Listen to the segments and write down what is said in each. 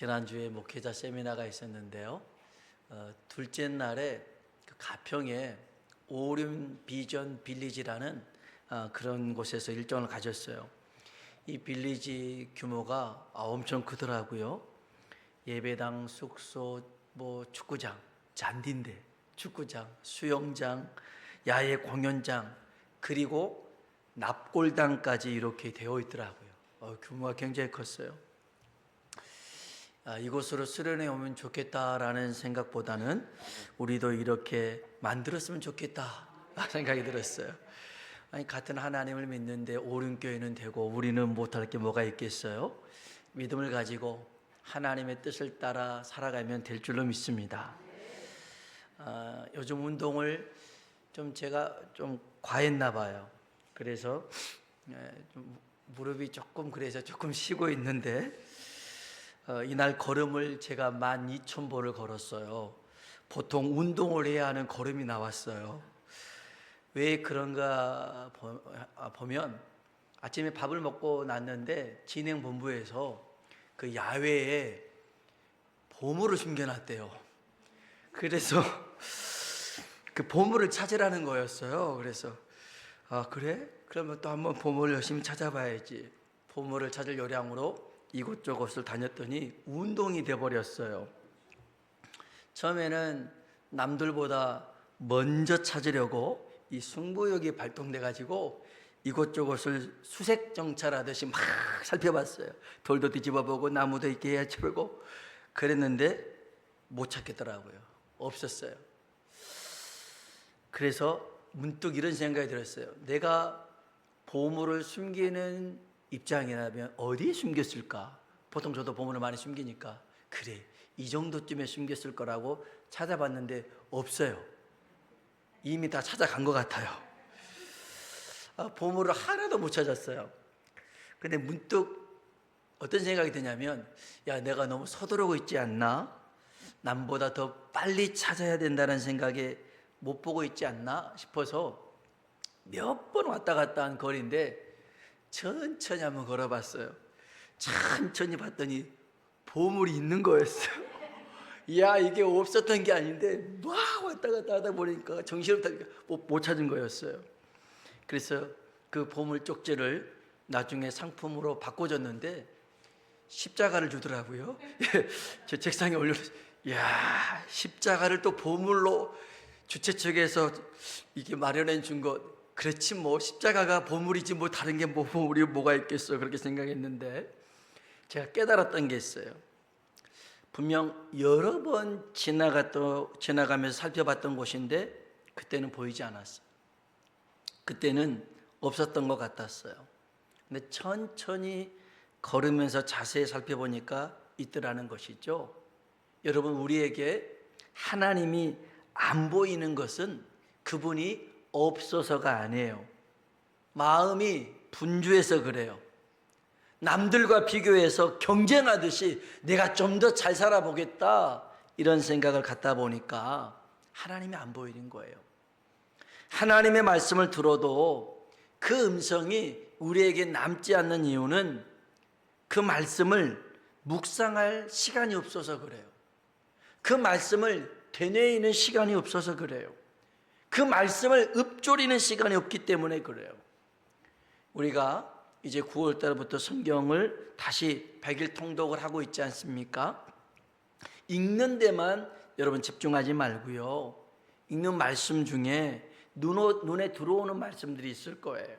지난주에 목회자 세미나가 있었는데요. 둘째 날에 그 가평에 오륜 비전 빌리지라는 그런 곳에서 일정을 가졌어요. 이 빌리지 규모가 엄청 크더라고요. 예배당, 숙소, 축구장, 잔디인데 축구장, 수영장, 야외 공연장, 그리고 납골당까지 이렇게 되어 있더라고요. 규모가 굉장히 컸어요. 이곳으로 수련회 오면 좋겠다라는 생각보다는 우리도 이렇게 만들었으면 좋겠다 생각이 들었어요. 아니, 같은 하나님을 믿는데 오륜교회는 되고 우리는 못할 게 뭐가 있겠어요? 믿음을 가지고 하나님의 뜻을 따라 살아가면 될 줄로 믿습니다. 요즘 운동을 제가 좀 과했나 봐요. 그래서 좀 무릎이 그래서 조금 쉬고 있는데 이날 걸음을 제가 12,000보를 걸었어요. 보통 운동을 해야 하는 걸음이 나왔어요. 왜 그런가 보면 아침에 밥을 먹고 났는데 진행본부에서 그 야외에 보물을 숨겨놨대요. 그래서 그 보물을 찾으라는 거였어요. 그래서 그래? 그러면 또 한번 보물을 열심히 찾아봐야지. 보물을 찾을 요량으로 이곳저곳을 다녔더니 운동이 돼버렸어요. 처음에는 남들보다 먼저 찾으려고 이 승부욕이 발동돼 가지고 이곳저곳을 수색 정찰하듯이 막 살펴봤어요. 돌도 뒤집어보고 나무도 있게 헤쳐보고 그랬는데 못 찾겠더라고요. 없었어요. 그래서 문득 이런 생각이 들었어요. 내가 보물을 숨기는 입장이라면 어디에 숨겼을까? 보통 저도 보물을 많이 숨기니까 그래, 이 정도쯤에 숨겼을 거라고 찾아봤는데 없어요. 이미 다 찾아간 것 같아요. 보물을 하나도 못 찾았어요. 근데 문득 어떤 생각이 드냐면 내가 너무 서두르고 있지 않나? 남보다 더 빨리 찾아야 된다는 생각에 못 보고 있지 않나 싶어서 몇 번 왔다 갔다 한 거리인데 천천히 한번 걸어봤어요. 천천히 봤더니 보물이 있는 거였어요. 이게 없었던 게 아닌데 막 왔다 갔다 하다 보니까 정신없다니까 못 찾은 거였어요. 그래서 그 보물 쪽지를 나중에 상품으로 바꿔줬는데 십자가를 주더라고요. 제 책상에 올려놓았어요. 십자가를 또 보물로 주최 측에서 이게 마련해 준 것. 그렇지 십자가가 보물이지 다른 게 보물이 뭐가 있겠어, 그렇게 생각했는데 제가 깨달았던 게 있어요. 분명 여러 번 지나가면서 살펴봤던 곳인데 그때는 보이지 않았어요. 그때는 없었던 것 같았어요. 근데 천천히 걸으면서 자세히 살펴보니까 있더라는 것이죠. 여러분, 우리에게 하나님이 안 보이는 것은 그분이 없어서가 아니에요. 마음이 분주해서 그래요. 남들과 비교해서 경쟁하듯이 내가 좀 더 잘 살아보겠다 이런 생각을 갖다 보니까 하나님이 안 보이는 거예요. 하나님의 말씀을 들어도 그 음성이 우리에게 남지 않는 이유는 그 말씀을 묵상할 시간이 없어서 그래요. 그 말씀을 되뇌이는 시간이 없어서 그래요. 그 말씀을 읊조리는 시간이 없기 때문에 그래요. 우리가 이제 9월 달부터 성경을 다시 100일 통독을 하고 있지 않습니까? 읽는 데만 여러분 집중하지 말고요. 읽는 말씀 중에 눈에 들어오는 말씀들이 있을 거예요.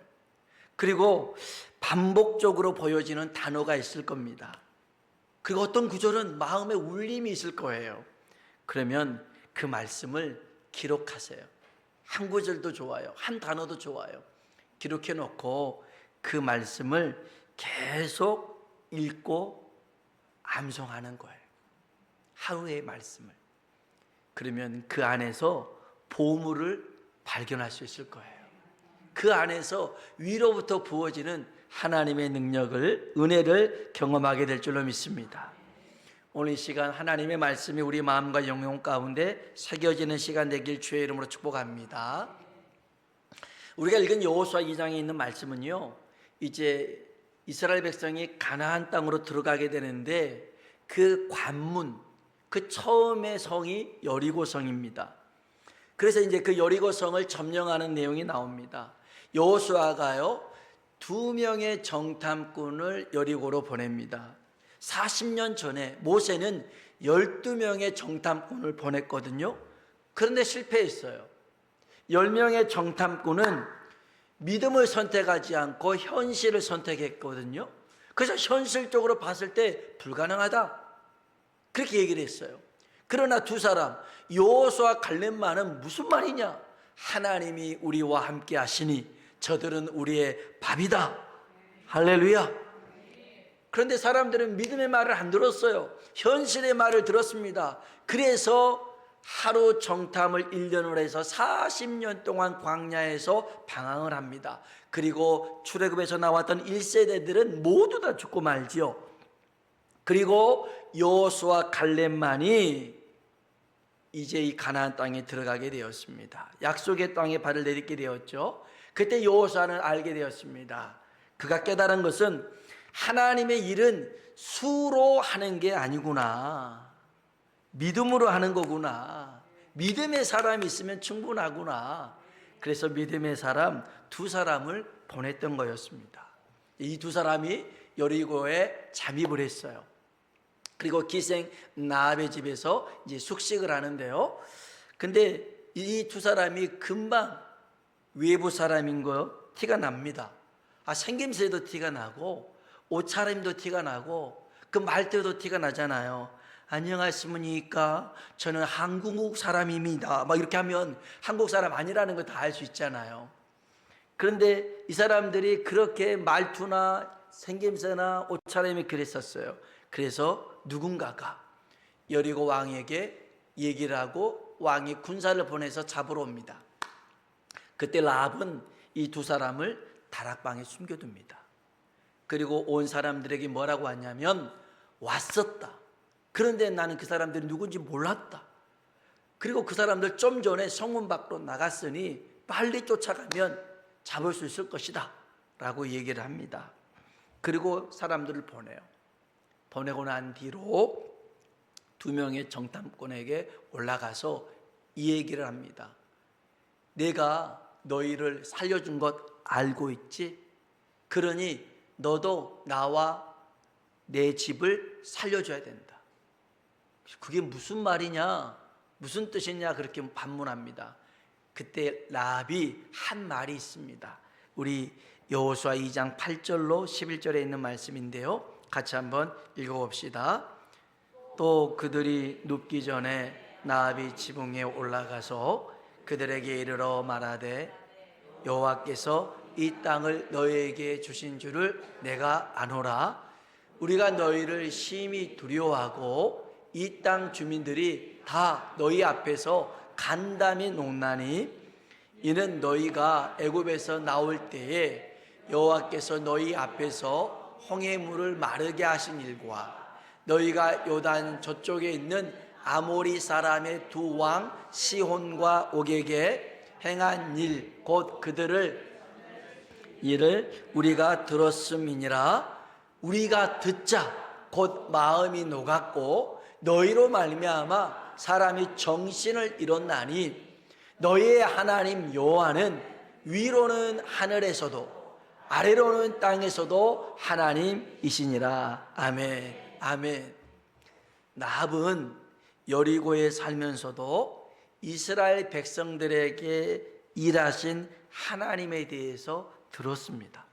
그리고 반복적으로 보여지는 단어가 있을 겁니다. 그리고 어떤 구절은 마음에 울림이 있을 거예요. 그러면 그 말씀을 기록하세요. 한 구절도 좋아요. 한 단어도 좋아요. 기록해 놓고 그 말씀을 계속 읽고 암송하는 거예요. 하루의 말씀을. 그러면 그 안에서 보물을 발견할 수 있을 거예요. 그 안에서 위로부터 부어지는 하나님의 능력을, 은혜를 경험하게 될 줄로 믿습니다. 오늘 이 시간 하나님의 말씀이 우리 마음과 영혼 가운데 새겨지는 시간 되길 주의 이름으로 축복합니다. 우리가 읽은 여호수아 2장에 있는 말씀은요, 이제 이스라엘 백성이 가나안 땅으로 들어가게 되는데 그 관문, 그 처음의 성이 여리고성입니다. 그래서 이제 그 여리고성을 점령하는 내용이 나옵니다. 여호수아가요 2명의 정탐꾼을 여리고로 보냅니다. 40년 전에 모세는 12명의 정탐꾼을 보냈거든요. 그런데 실패했어요. 10명의 정탐꾼은 믿음을 선택하지 않고 현실을 선택했거든요. 그래서 현실적으로 봤을 때 불가능하다 그렇게 얘기를 했어요. 그러나 두 사람 여호수아 갈렙만은 무슨 말이냐, 하나님이 우리와 함께 하시니 저들은 우리의 밥이다. 할렐루야. 그런데 사람들은 믿음의 말을 안 들었어요. 현실의 말을 들었습니다. 그래서 하루 정탐을 1년을 해서 40년 동안 광야에서 방황을 합니다. 그리고 출애굽에서 나왔던 1세대들은 모두 다 죽고 말지요. 그리고 여호수아 갈렙만이 이제 이 가나안 땅에 들어가게 되었습니다. 약속의 땅에 발을 내딛게 되었죠. 그때 여호수아는 알게 되었습니다. 그가 깨달은 것은 하나님의 일은 수로 하는 게 아니구나, 믿음으로 하는 거구나. 믿음의 사람이 있으면 충분하구나. 그래서 믿음의 사람 두 사람을 보냈던 거였습니다. 이 두 사람이 여리고에 잠입을 했어요. 그리고 기생 나압의 집에서 이제 숙식을 하는데요. 근데 이 두 사람이 금방 외부 사람인 거 티가 납니다. 생김새도 티가 나고 옷차림도 티가 나고 그 말투도 티가 나잖아요. 안녕하십니까? 저는 한국 사람입니다. 막 이렇게 하면 한국 사람 아니라는 거 다 알 수 있잖아요. 그런데 이 사람들이 그렇게 말투나 생김새나 옷차림이 그랬었어요. 그래서 누군가가 여리고 왕에게 얘기를 하고 왕이 군사를 보내서 잡으러 옵니다. 그때 라합은 이 두 사람을 다락방에 숨겨둡니다. 그리고 온 사람들에게 뭐라고 하냐면 왔었다. 그런데 나는 그 사람들이 누군지 몰랐다. 그리고 그 사람들 좀 전에 성문 밖으로 나갔으니 빨리 쫓아가면 잡을 수 있을 것이다 라고 얘기를 합니다. 그리고 사람들을 보내요. 보내고 난 뒤로 2명의 정탐꾼에게 올라가서 이 얘기를 합니다. 내가 너희를 살려준 것 알고 있지? 그러니 너도 나와 내 집을 살려줘야 된다. 그게 무슨 말이냐, 무슨 뜻이냐 그렇게 반문합니다. 그때 라합이 한 말이 있습니다. 우리 여호수아 2장 8절로 11절에 있는 말씀인데요, 같이 한번 읽어봅시다. 또 그들이 눕기 전에 라합이 지붕에 올라가서 그들에게 이르러 말하되 여호와께서 이 땅을 너희에게 주신 줄을 내가 아노라. 우리가 너희를 심히 두려워하고 이 땅 주민들이 다 너희 앞에서 간담이 녹나니 이는 너희가 애굽에서 나올 때에 여호와께서 너희 앞에서 홍해물을 마르게 하신 일과 너희가 요단 저쪽에 있는 아모리 사람의 두 왕 시혼과 옥에게 행한 일 곧 그들을 이를 우리가 들었음이니라. 우리가 듣자 곧 마음이 녹았고 너희로 말미암아 사람이 정신을 잃었나니 너희의 하나님 여호와는 위로는 하늘에서도 아래로는 땅에서도 하나님이시니라. 아멘. 아멘. 라합은 여리고에 살면서도 이스라엘 백성들에게 일하신 하나님에 대해서 들었습니다.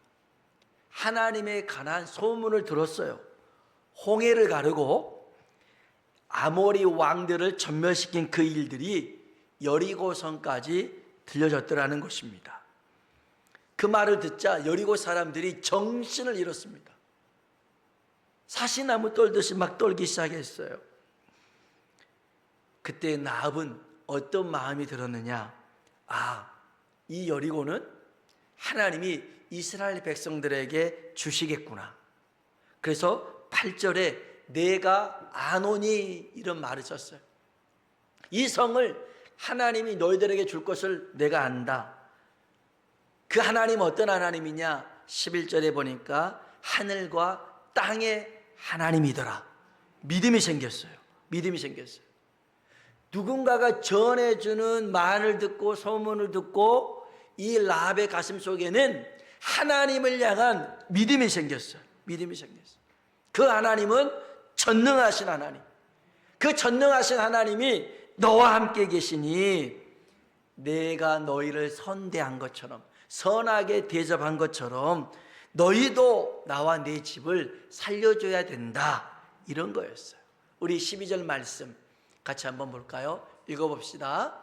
하나님에 관한 소문을 들었어요. 홍해를 가르고 아모리 왕들을 전멸시킨 그 일들이 여리고성까지 들려졌더라는 것입니다. 그 말을 듣자 여리고 사람들이 정신을 잃었습니다. 사시나무 떨듯이 막 떨기 시작했어요. 그때 라합은 어떤 마음이 들었느냐? 이 여리고는 하나님이 이스라엘 백성들에게 주시겠구나. 그래서 8절에 내가 아노니 이런 말을 썼어요. 이 성을 하나님이 너희들에게 줄 것을 내가 안다. 그 하나님 어떤 하나님이냐? 11절에 보니까 하늘과 땅의 하나님이더라. 믿음이 생겼어요. 믿음이 생겼어요. 누군가가 전해주는 말을 듣고 소문을 듣고 이 라합의 가슴 속에는 하나님을 향한 믿음이 생겼어요. 믿음이 생겼어요. 그 하나님은 전능하신 하나님. 그 전능하신 하나님이 너와 함께 계시니 내가 너희를 선대한 것처럼, 선하게 대접한 것처럼 너희도 나와 내 집을 살려줘야 된다, 이런 거였어요. 우리 12절 말씀 같이 한번 볼까요? 읽어봅시다.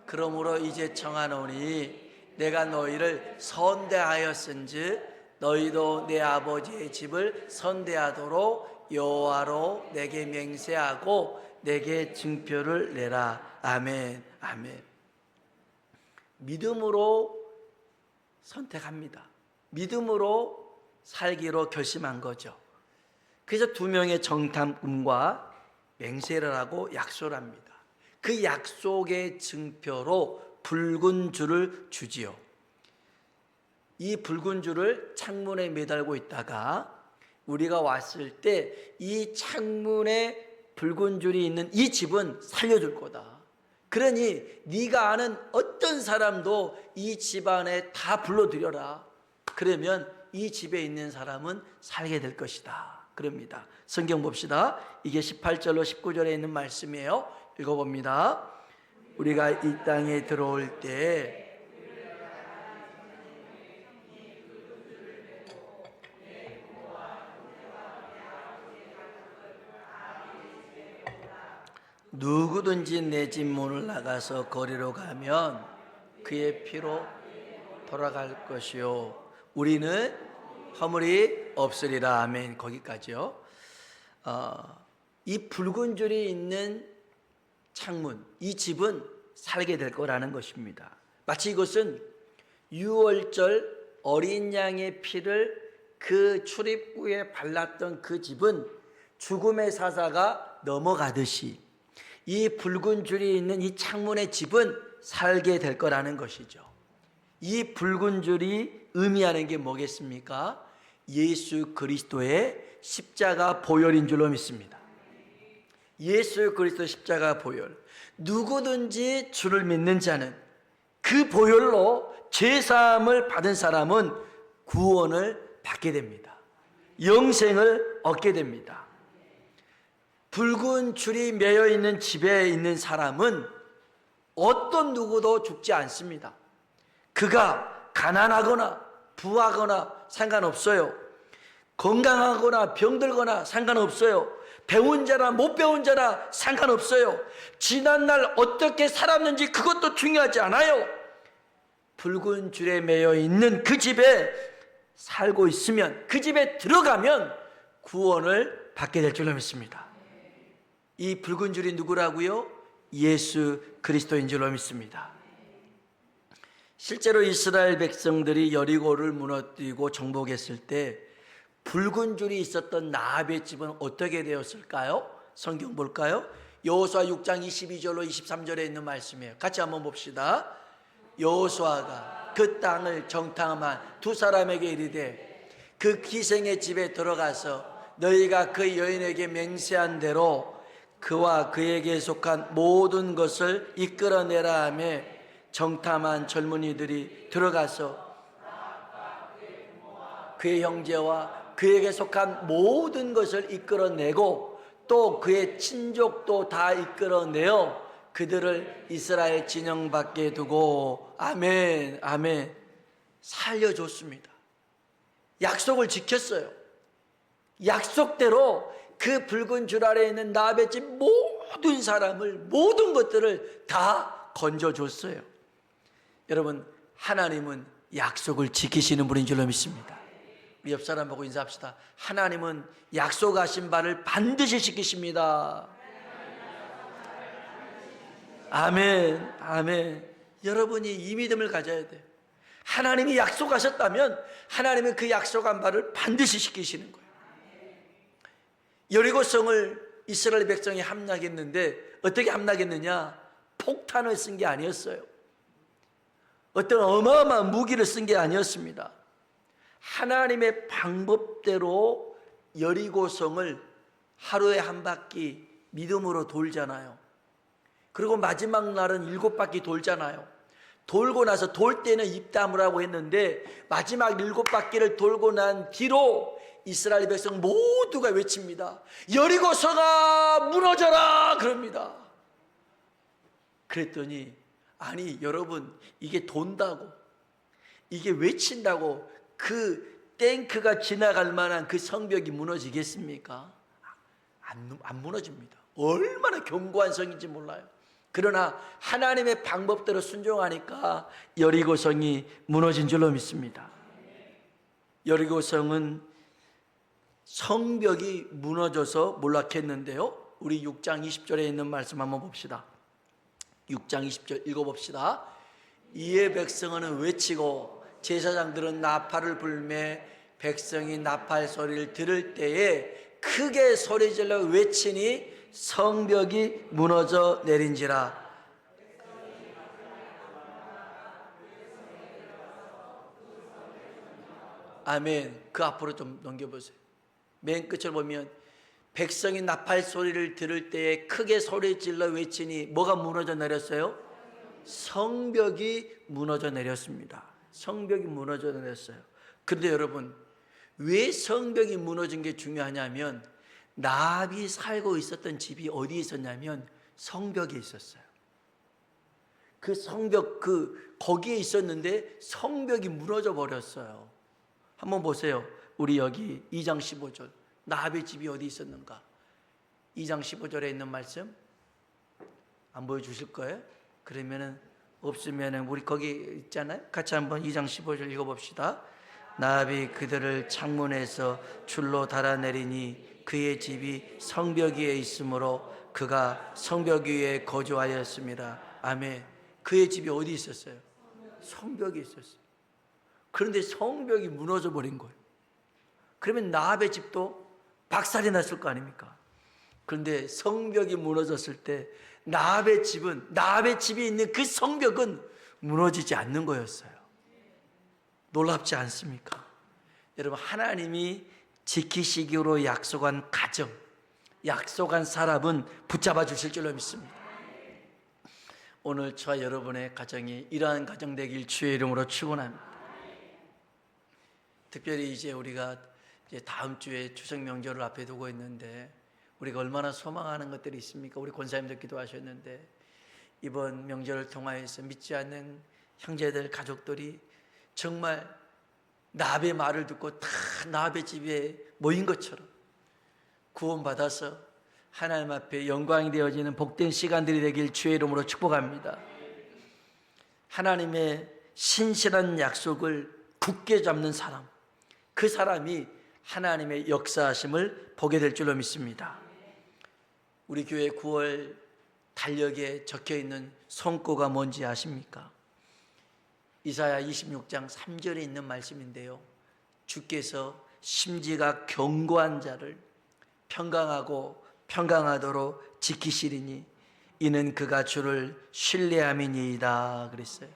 그러므로 이제 청하노니 내가 너희를 선대하였은즉 너희도 내 아버지의 집을 선대하도록 여호와로 내게 맹세하고 내게 증표를 내라. 아멘. 아멘. 믿음으로 선택합니다. 믿음으로 살기로 결심한 거죠. 그래서 2명의 정탐꾼과 맹세를 하고 약속을 합니다. 그 약속의 증표로 붉은 줄을 주지요. 이 붉은 줄을 창문에 매달고 있다가 우리가 왔을 때 이 창문에 붉은 줄이 있는 이 집은 살려줄 거다. 그러니 네가 아는 어떤 사람도 이 집안에 다 불러들여라. 그러면 이 집에 있는 사람은 살게 될 것이다, 그럽니다. 성경 봅시다. 이게 18절로 19절에 있는 말씀이에요. 읽어봅니다. 우리가 이 땅에 들어올 때 누구든지 내 집 문을 나가서 거리로 가면 그의 피로 돌아갈 것이요 우리는 허물이 없으리라. 아멘. 거기까지요. 이 붉은 줄이 있는 창문, 이 집은 살게 될 거라는 것입니다. 마치 이것은 유월절 어린 양의 피를 그 출입구에 발랐던 그 집은 죽음의 사자가 넘어가듯이 이 붉은 줄이 있는 이 창문의 집은 살게 될 거라는 것이죠. 이 붉은 줄이 의미하는 게 뭐겠습니까? 예수 그리스도의 십자가 보혈인 줄로 믿습니다. 예수 그리스도의 십자가 보혈. 누구든지 주를 믿는 자는 그 보혈로 죄사함을 받은 사람은 구원을 받게 됩니다. 영생을 얻게 됩니다. 붉은 줄이 매여 있는 집에 있는 사람은 어떤 누구도 죽지 않습니다. 그가 가난하거나 부하거나 상관없어요. 건강하거나 병들거나 상관없어요. 배운 자나 못 배운 자나 상관없어요. 지난날 어떻게 살았는지 그것도 중요하지 않아요. 붉은 줄에 매여 있는 그 집에 살고 있으면, 그 집에 들어가면 구원을 받게 될 줄로 믿습니다. 이 붉은 줄이 누구라고요? 예수 그리스도인 줄로 믿습니다. 실제로 이스라엘 백성들이 여리고를 무너뜨리고 정복했을 때 붉은 줄이 있었던 라합의 집은 어떻게 되었을까요? 성경 볼까요? 여호수아 6장 22절로 23절에 있는 말씀이에요. 같이 한번 봅시다. 여호수아가 그 땅을 정탐한 두 사람에게 이르되 그 기생의 집에 들어가서 너희가 그 여인에게 맹세한 대로 그와 그에게 속한 모든 것을 이끌어내라 하며 정탐한 젊은이들이 들어가서 그의 형제와 그에게 속한 모든 것을 이끌어내고 또 그의 친족도 다 이끌어내어 그들을 이스라엘 진영 밖에 두고 아멘 아멘 살려줬습니다. 약속을 지켰어요. 약속대로 그 붉은 줄 아래에 있는 라합의 집 모든 사람을, 모든 것들을 다 건져줬어요. 여러분, 하나님은 약속을 지키시는 분인 줄로 믿습니다. 우리 옆 사람 보고 인사합시다. 하나님은 약속하신 바를 반드시 지키십니다. 아멘, 아멘. 여러분이 이 믿음을 가져야 돼요. 하나님이 약속하셨다면 하나님은 그 약속한 바를 반드시 지키시는 거예요. 여리고성을 이스라엘 백성이 함락했는데 어떻게 함락했느냐? 폭탄을 쓴 게 아니었어요. 어떤 어마어마한 무기를 쓴 게 아니었습니다. 하나님의 방법대로 여리고성을 하루에 한 바퀴 믿음으로 돌잖아요. 그리고 마지막 날은 7바퀴 돌잖아요. 돌고 나서 돌 때는 입 다무라고 했는데 마지막 7바퀴를 돌고 난 뒤로 이스라엘 백성 모두가 외칩니다. 여리고성아 무너져라 그럽니다. 그랬더니 아니 여러분, 이게 돈다고, 이게 외친다고 그 탱크가 지나갈 만한 그 성벽이 무너지겠습니까? 안 무너집니다. 얼마나 견고한 성인지 몰라요. 그러나 하나님의 방법대로 순종하니까 여리고성이 무너진 줄로 믿습니다. 여리고성은 성벽이 무너져서 몰락했는데요, 우리 6장 20절에 있는 말씀 한번 봅시다. 6장 20절 읽어봅시다. 이에 백성은 외치고 제사장들은 나팔을 불매 백성이 나팔 소리를 들을 때에 크게 소리질러 외치니 성벽이 무너져 내린지라. 아멘. 그 앞으로 좀 넘겨보세요. 맨 끝을 보면 백성이 나팔 소리를 들을 때에 크게 소리질러 외치니 뭐가 무너져 내렸어요? 성벽이 무너져 내렸습니다. 성벽이 무너져 내렸어요. 그런데 여러분, 왜 성벽이 무너진 게 중요하냐면 라합이 살고 있었던 집이 어디에 있었냐면 성벽에 있었어요. 그 성벽 거기에 있었는데 성벽이 무너져 버렸어요. 한번 보세요. 우리 여기 2장 15절 라합의 집이 어디 있었는가? 2장 15절에 있는 말씀 안 보여주실 거예요? 그러면은 없으면은 우리 거기 있잖아요. 같이 한번 2장 15절 읽어봅시다. 라합이 그들을 창문에서 줄로 달아내리니 그의 집이 성벽 위에 있으므로 그가 성벽 위에 거주하였습니다. 아멘. 그의 집이 어디 있었어요? 성벽에 있었어요. 그런데 성벽이 무너져 버린 거예요. 그러면 라합의 집도 박살이 났을 거 아닙니까? 그런데 성벽이 무너졌을 때 라합의 집에 있는 그 성벽은 무너지지 않는 거였어요. 놀랍지 않습니까? 여러분, 하나님이 지키시기로 약속한 가정, 약속한 사람은 붙잡아 주실 줄로 믿습니다. 오늘 저와 여러분의 가정이 이러한 가정 되길 주의 이름으로 축원합니다. 특별히 이제 우리가 다음 주에 추석 명절을 앞에 두고 있는데 우리가 얼마나 소망하는 것들이 있습니까? 우리 권사님들 기도하셨는데 이번 명절을 통하여서 믿지 않는 형제들, 가족들이 정말 라합의 말을 듣고 다 라합의 집에 모인 것처럼 구원받아서 하나님 앞에 영광이 되어지는 복된 시간들이 되길 주의 이름으로 축복합니다. 하나님의 신실한 약속을 굳게 잡는 사람, 그 사람이 하나님의 역사하심을 보게 될 줄로 믿습니다. 우리 교회 9월 달력에 적혀있는 son고가 뭔지 아십니까? 이사야 26장 3절에 있는 말씀인데요, 주께서 심지가 견고한 자를 평강하고 평강하도록 지키시리니 이는 그가 주를 신뢰함이니이다 그랬어요.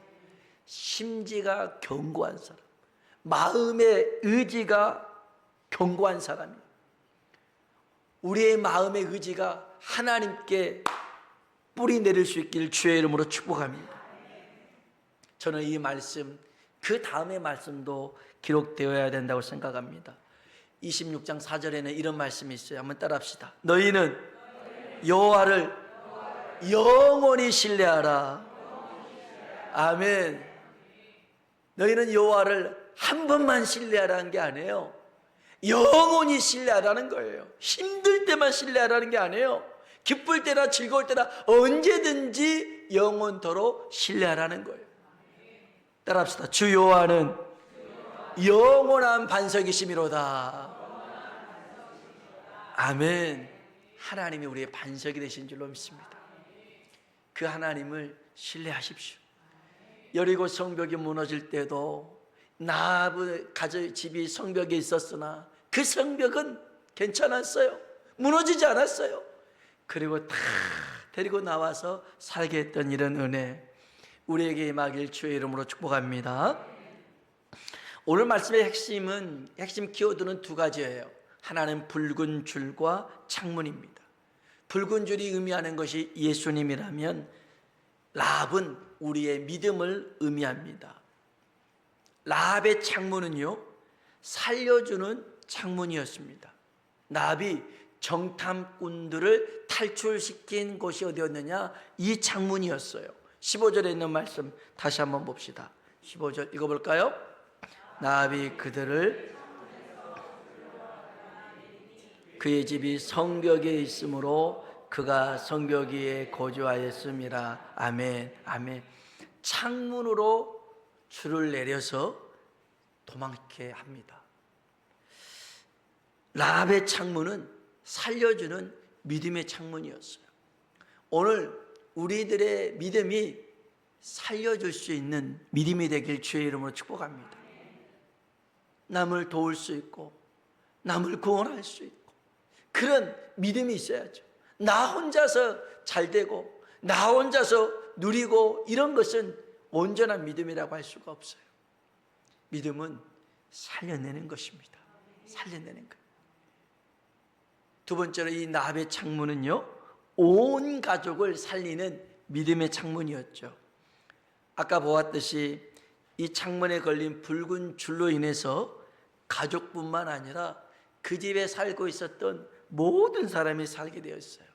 심지가 견고한 사람, 마음의 의지가 견고한 사람이에요. 우리의 마음의 의지가 하나님께 뿌리 내릴 수 있기를 주의 이름으로 축복합니다. 저는 이 말씀, 그 다음의 말씀도 기록되어야 된다고 생각합니다. 26장 4절에는 이런 말씀이 있어요. 한번 따라합시다. 너희는 여호와를 영원히 신뢰하라. 아멘. 너희는 여호와를 한 번만 신뢰하라는 게 아니에요. 영원히 신뢰하라는 거예요. 힘들 때만 신뢰하라는 게 아니에요. 기쁠 때나 즐거울 때나 언제든지 영원토록 신뢰하라는 거예요. 따라합시다. 주 여호와는 영원한 반석이심이로다. 아멘. 하나님이 우리의 반석이 되신 줄로 믿습니다. 그 하나님을 신뢰하십시오. 여리고 성벽이 무너질 때도 라합의 집이 성벽에 있었으나 그 성벽은 괜찮았어요. 무너지지 않았어요. 그리고 다 데리고 나와서 살게 했던 이런 은혜 우리에게 임하길 주의 이름으로 축복합니다. 오늘 말씀의 핵심 키워드는 두 가지예요. 하나는 붉은 줄과 창문입니다. 붉은 줄이 의미하는 것이 예수님이라면 라합은 우리의 믿음을 의미합니다. 라합의 창문은요, 살려주는 창문이었습니다. 라합이 정탐꾼들을 탈출시킨 곳이 어디였느냐? 이 창문이었어요. 15절에 있는 말씀 다시 한번 봅시다. 15절 읽어볼까요? 라합이 그들을, 그의 집이 성벽에 있으므로 그가 성벽 위에 거주하였음이라. 아멘, 아멘. 창문으로 줄을 내려서 도망게 합니다. 라합의 창문은 살려주는 믿음의 창문이었어요. 오늘 우리들의 믿음이 살려줄 수 있는 믿음이 되길 주의 이름으로 축복합니다. 남을 도울 수 있고 남을 구원할 수 있고 그런 믿음이 있어야죠. 나 혼자서 잘 되고 나 혼자서 누리고 이런 것은 온전한 믿음이라고 할 수가 없어요. 믿음은 살려내는 것입니다. 살려내는 것. 두 번째로 이 라합의 창문은요, 온 가족을 살리는 믿음의 창문이었죠. 아까 보았듯이 이 창문에 걸린 붉은 줄로 인해서 가족뿐만 아니라 그 집에 살고 있었던 모든 사람이 살게 되었어요.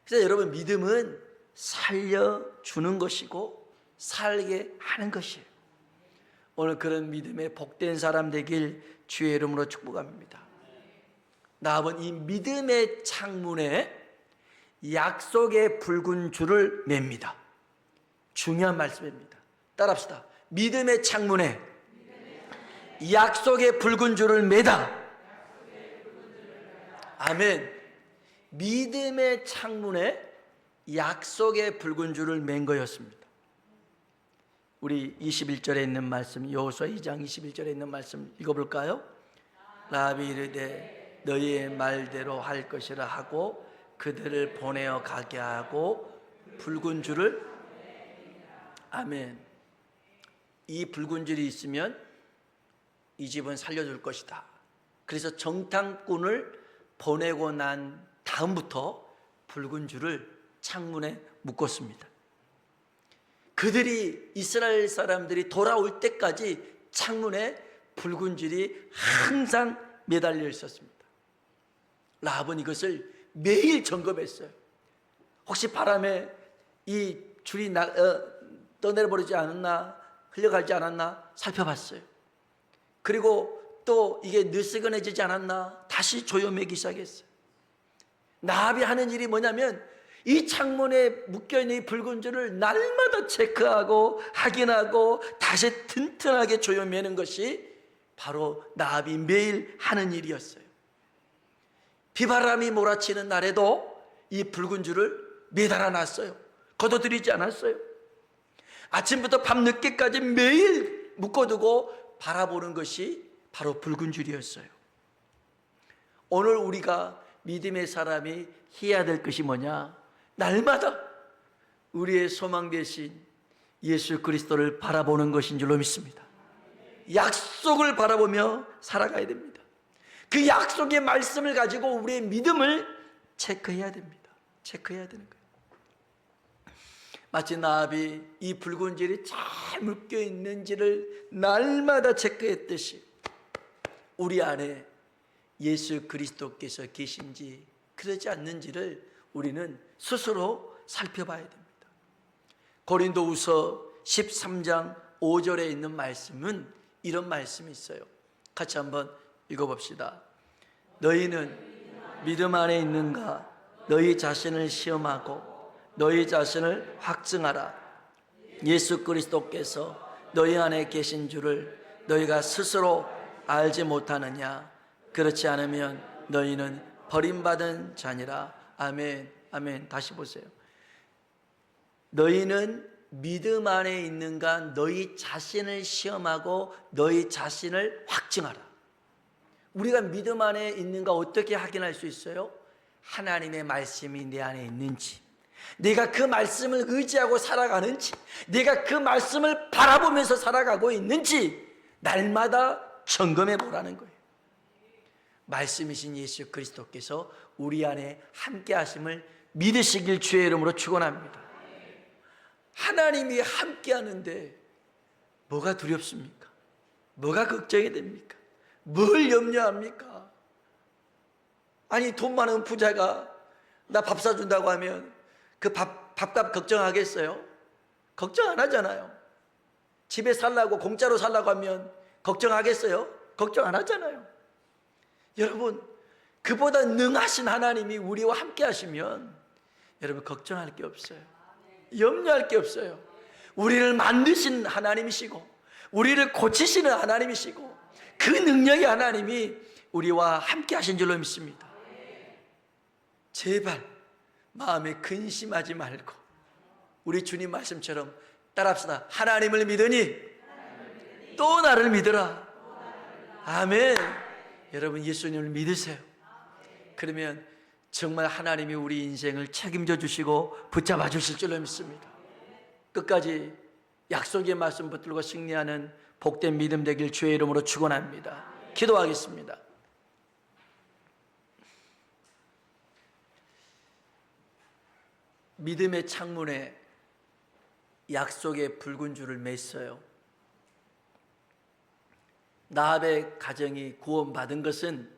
그래서 여러분, 믿음은 살려주는 것이고 살게 하는 것이에요. 오늘 그런 믿음의 복된 사람 되길 주의 이름으로 축복합니다. 라합은 이 믿음의 창문에 약속의 붉은 줄을 맵니다. 중요한 말씀입니다. 따라합시다. 믿음의 창문에 약속의 붉은 줄을 매다. 아멘. 믿음의 창문에 약속의 붉은 줄을 맨 거였습니다. 우리 21절에 있는 말씀, 여호수아 2장 21절에 있는 말씀 읽어볼까요? 라합이 이르되 너희의 말대로 할 것이라 하고 그들을 보내어 가게 하고 붉은 줄을, 아멘. 이 붉은 줄이 있으면 이 집은 살려줄 것이다. 그래서 정탐꾼을 보내고 난 다음부터 붉은 줄을 창문에 묶었습니다. 그들이, 이스라엘 사람들이 돌아올 때까지 창문에 붉은 줄이 항상 매달려 있었습니다. 라합은 이것을 매일 점검했어요. 혹시 바람에 이 줄이 떠내려버리지 않았나, 흘려가지 않았나 살펴봤어요. 그리고 또 이게 느슨해지지 않았나 다시 조여매기 시작했어요. 라합이 하는 일이 뭐냐면 이 창문에 묶여있는 이 붉은 줄을 날마다 체크하고 확인하고 다시 튼튼하게 조여매는 것이 바로 라합이 매일 하는 일이었어요. 비바람이 몰아치는 날에도 이 붉은 줄을 매달아 놨어요. 걷어들이지 않았어요. 아침부터 밤늦게까지 매일 묶어두고 바라보는 것이 바로 붉은 줄이었어요. 오늘 우리가 믿음의 사람이 해야 될 것이 뭐냐? 날마다 우리의 소망 되신 예수 그리스도를 바라보는 것인 줄로 믿습니다. 약속을 바라보며 살아가야 됩니다. 그 약속의 말씀을 가지고 우리의 믿음을 체크해야 됩니다. 체크해야 되는 거예요. 마치 라합이 이 붉은 줄이 잘 묶여 있는지를 날마다 체크했듯이 우리 안에 예수 그리스도께서 계신지 그러지 않는지를 우리는 스스로 살펴봐야 됩니다. 고린도후서 13장 5절에 있는 말씀은 이런 말씀이 있어요. 같이 한번 읽어봅시다. 너희는 믿음 안에 있는가? 너희 자신을 시험하고 너희 자신을 확증하라. 예수 그리스도께서 너희 안에 계신 줄을 너희가 스스로 알지 못하느냐? 그렇지 않으면 너희는 버림받은 자니라. 아멘, 아멘. 다시 보세요. 너희는 믿음 안에 있는가? 너희 자신을 시험하고 너희 자신을 확증하라. 우리가 믿음 안에 있는가 어떻게 확인할 수 있어요? 하나님의 말씀이 내 안에 있는지, 내가 그 말씀을 의지하고 살아가는지, 내가 그 말씀을 바라보면서 살아가고 있는지 날마다 점검해 보라는 거예요. 말씀이신 예수 그리스도께서 우리 안에 함께 하심을 믿으시길 주의 이름으로 축원합니다. 하나님이 함께 하는데 뭐가 두렵습니까? 뭐가 걱정이 됩니까? 뭘 염려합니까? 아니, 돈 많은 부자가 나 밥 사준다고 하면 그 밥값 걱정하겠어요? 걱정 안 하잖아요. 집에 살라고, 공짜로 살라고 하면 걱정하겠어요? 걱정 안 하잖아요. 여러분, 그보다 능하신 하나님이 우리와 함께 하시면 여러분 걱정할 게 없어요. 염려할 게 없어요. 우리를 만드신 하나님이시고 우리를 고치시는 하나님이시고 그 능력의 하나님이 우리와 함께 하신 줄로 믿습니다. 제발 마음에 근심하지 말고 우리 주님 말씀처럼 따라합시다. 하나님을 믿으니 또 나를 믿으라. 아멘. 여러분, 예수님을 믿으세요. 그러면 정말 하나님이 우리 인생을 책임져 주시고 붙잡아 주실 줄로 믿습니다. 끝까지 약속의 말씀 붙들고 승리하는 복된 믿음 되길 주의 이름으로 축원합니다. 기도하겠습니다. 믿음의 창문에 약속의 붉은 줄을 맸어요. 나합의 가정이 구원받은 것은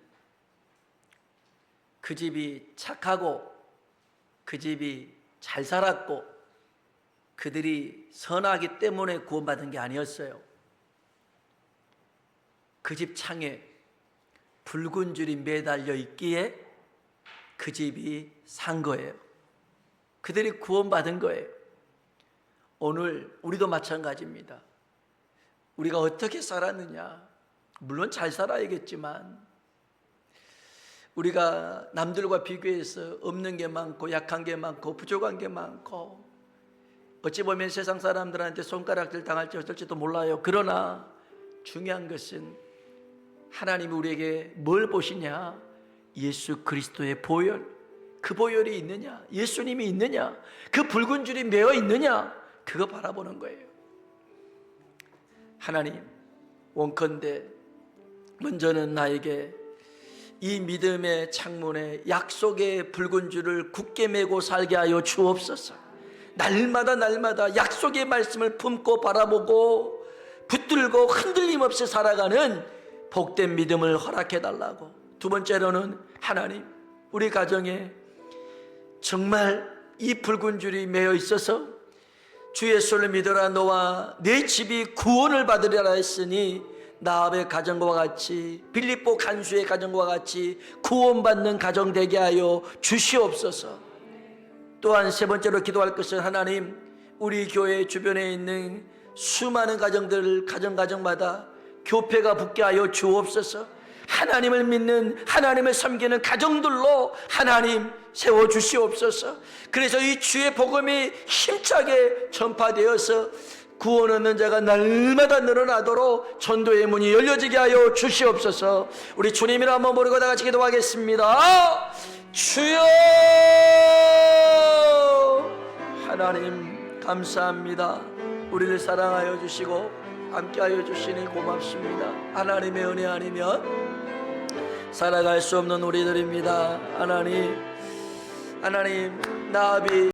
그 집이 착하고 그 집이 잘 살았고 그들이 선하기 때문에 구원받은 게 아니었어요. 그 집 창에 붉은 줄이 매달려 있기에 그 집이 산 거예요. 그들이 구원받은 거예요. 오늘 우리도 마찬가지입니다. 우리가 어떻게 살았느냐, 물론 잘 살아야겠지만 우리가 남들과 비교해서 없는 게 많고 약한 게 많고 부족한 게 많고 어찌 보면 세상 사람들한테 손가락질 당할지 어떨지도 몰라요. 그러나 중요한 것은 하나님이 우리에게 뭘 보시냐? 예수 그리스도의 보혈, 그 보혈이 있느냐? 예수님이 있느냐? 그 붉은 줄이 매어 있느냐? 그거 바라보는 거예요. 하나님, 원컨대 먼저는 나에게 이 믿음의 창문에 약속의 붉은 줄을 굳게 메고 살게 하여 주옵소서. 날마다 약속의 말씀을 품고 바라보고 붙들고 흔들림 없이 살아가는 복된 믿음을 허락해 달라고. 두 번째로는 하나님, 우리 가정에 정말 이 붉은 줄이 매어 있어서 주 예수를 믿어라 너와 내 집이 구원을 받으리라 했으니 나합의 가정과 같이 빌립보 간수의 가정과 같이 구원받는 가정 되게 하여 주시옵소서. 또한 세 번째로 기도할 것은 하나님, 우리 교회 주변에 있는 수많은 가정들 가정마다 교회가 붙게 하여 주옵소서. 하나님을 믿는, 하나님을 섬기는 가정들로 하나님 세워주시옵소서. 그래서 이 주의 복음이 힘차게 전파되어서 구원 얻는 자가 날마다 늘어나도록 전도의 문이 열려지게 하여 주시옵소서. 우리 주님이라 한번 부르고 다 같이 기도하겠습니다. 주여, 하나님 감사합니다. 우리를 사랑하여 주시고 함께하여 주시니 고맙습니다. 하나님의 은혜 아니면 살아갈 수 없는 우리들입니다. 하나님, 나합이